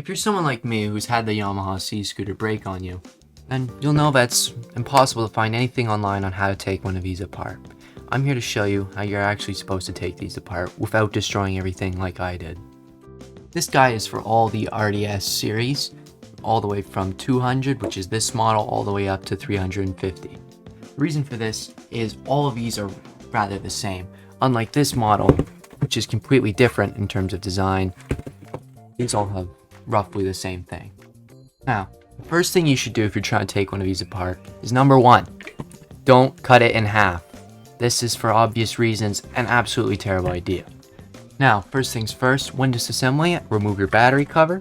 If you're someone like me who's had the Yamaha Sea Scooter break on you, then you'll know that's impossible to find anything online on how to take one of these apart. I'm here to show you how you're actually supposed to take these apart without destroying everything like I did. This guide is for all the RDS series, all the way from 200, which is this model, all the way up to 350. The reason for this is all of these are rather the same, unlike this model, which is completely different in terms of design. These all have roughly the same thing. Now, the first thing you should do if you're trying to take one of these apart is number one, don't cut it in half. This is, for obvious reasons, an absolutely terrible idea. Now, first things first, when disassembling it, remove your battery cover.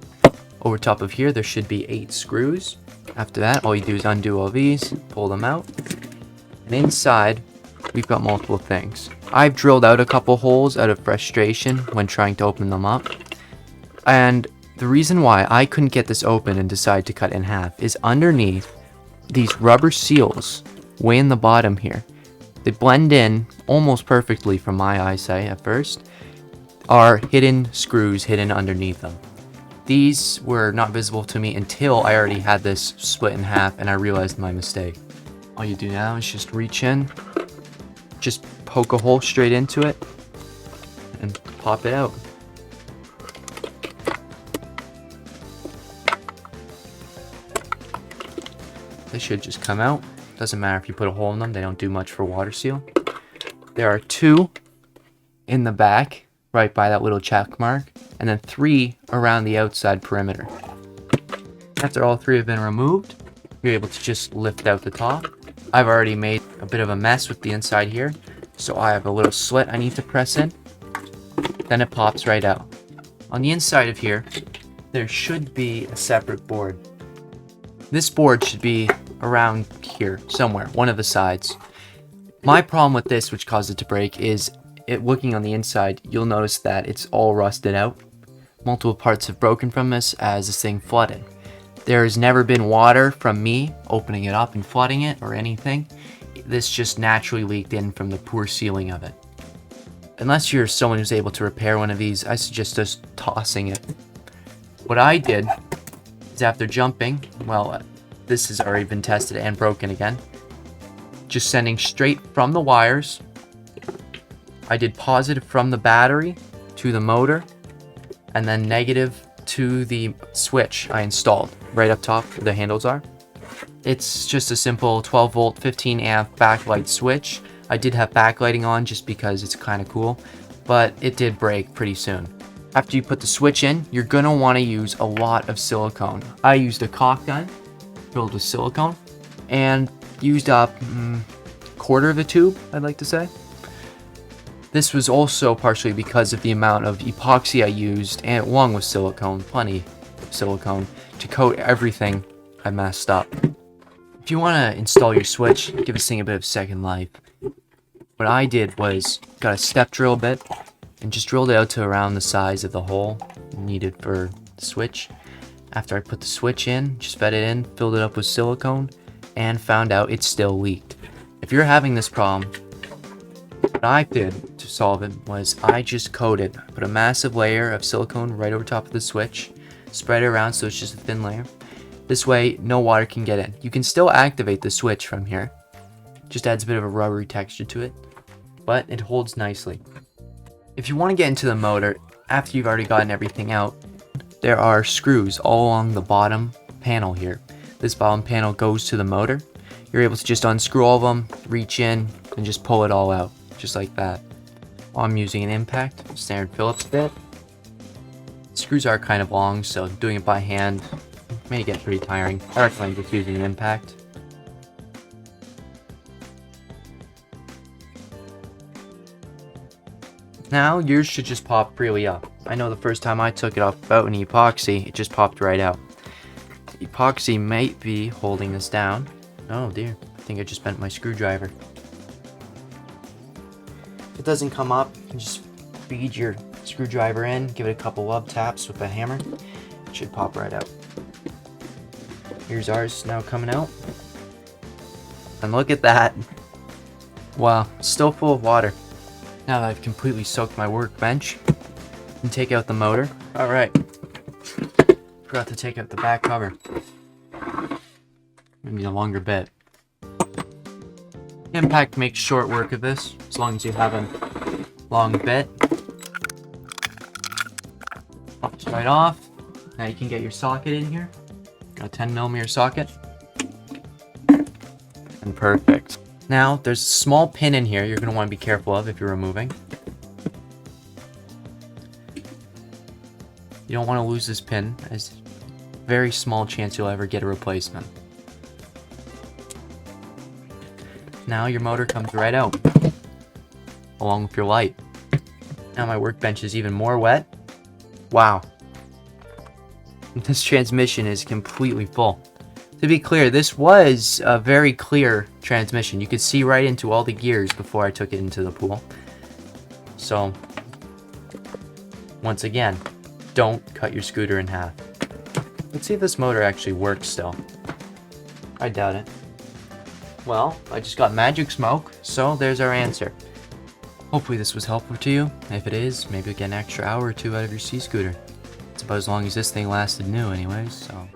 Over top of here, there should be 8 screws. After that, all you do is undo all these, pull them out. And inside, we've got multiple things. I've drilled out a couple holes out of frustration when trying to open them up. And the reason why I couldn't get this open and decide to cut in half is underneath these rubber seals, way in the bottom here. They blend in almost perfectly from my eyesight at first, are hidden screws hidden underneath them. These were not visible to me until I already had this split in half and I realized my mistake. All you do now is just reach in, just poke a hole straight into it, and pop it out. They should just come out. Doesn't matter if you put a hole in them, they don't do much for water seal. There are 2 in the back, right by that little check mark, and then 3 around the outside perimeter. After all 3 have been removed, you're able to just lift out the top. I've already made a bit of a mess with the inside here, so I have a little slit I need to press in. Then it pops right out. On the inside of here, there should be a separate board. This board should be around here, somewhere, one of the sides. My problem with this, which caused it to break, is looking on the inside, you'll notice that it's all rusted out. Multiple parts have broken from this as this thing flooded. There has never been water from me opening it up and flooding it or anything. This just naturally leaked in from the poor sealing of it. Unless you're someone who's able to repair one of these, I suggest just tossing it. What I did is after jumping, well, this has already been tested and broken again, just sending straight from the wires. I did positive from the battery to the motor, and then negative to the switch I installed right up top where the handles are. It's just a simple 12 volt 15 amp backlight switch. I did have backlighting on just because it's kind of cool, but it did break pretty soon. After you put the switch in, you're gonna want to use a lot of silicone. I used a caulk gun filled with silicone and used up a quarter of a tube, I'd like to say. This was also partially because of the amount of epoxy I used, and along with silicone, plenty of silicone, to coat everything I messed up. If you want to install your switch, give this thing a bit of second life. What I did was got a step drill bit and just drilled it out to around the size of the hole needed for the switch. After I put the switch in, just fed it in, filled it up with silicone, and found out it still leaked. If you're having this problem, what I did to solve it was I just coated, put a massive layer of silicone right over top of the switch, spread it around so it's just a thin layer. This way, no water can get in. You can still activate the switch from here. Just adds a bit of a rubbery texture to it, but it holds nicely. If you want to get into the motor, after you've already gotten everything out, there are screws all along the bottom panel here. This bottom panel goes to the motor. You're able to just unscrew all of them, reach in, and just pull it all out, just like that. I'm using an impact, standard Phillips bit. Screws are kind of long, so doing it by hand may get pretty tiring. I recommend just using an impact. Now yours should just pop freely up. I know the first time I took it off without any epoxy, it just popped right out. The epoxy might be holding this down. Oh dear, I think I just bent my screwdriver. If it doesn't come up, you can just feed your screwdriver in, give it a couple love taps with a hammer. It should pop right out. Here's ours now coming out. And look at that. Wow, it's still full of water. Now that I've completely soaked my workbench, and take out the motor. Alright. Forgot to take out the back cover. We need a longer bit. Impact makes short work of this, as long as you have a long bit. Pops right off. Now you can get your socket in here. Got a 10mm socket. And perfect. Now, there's a small pin in here you're going to want to be careful of if you're removing. You don't want to lose this pin, as very small chance you'll ever get a replacement. Now your motor comes right out, along with your light. Now my workbench is even more wet. Wow. This transmission is completely full. To be clear, this was a very clear transmission. You could see right into all the gears before I took it into the pool. So, once again, don't cut your scooter in half. Let's see if this motor actually works still. I doubt it. Well, I just got magic smoke, so there's our answer. Hopefully this was helpful to you. If it is, maybe you'll get an extra hour or two out of your Sea Scooter. It's about as long as this thing lasted new anyways, so...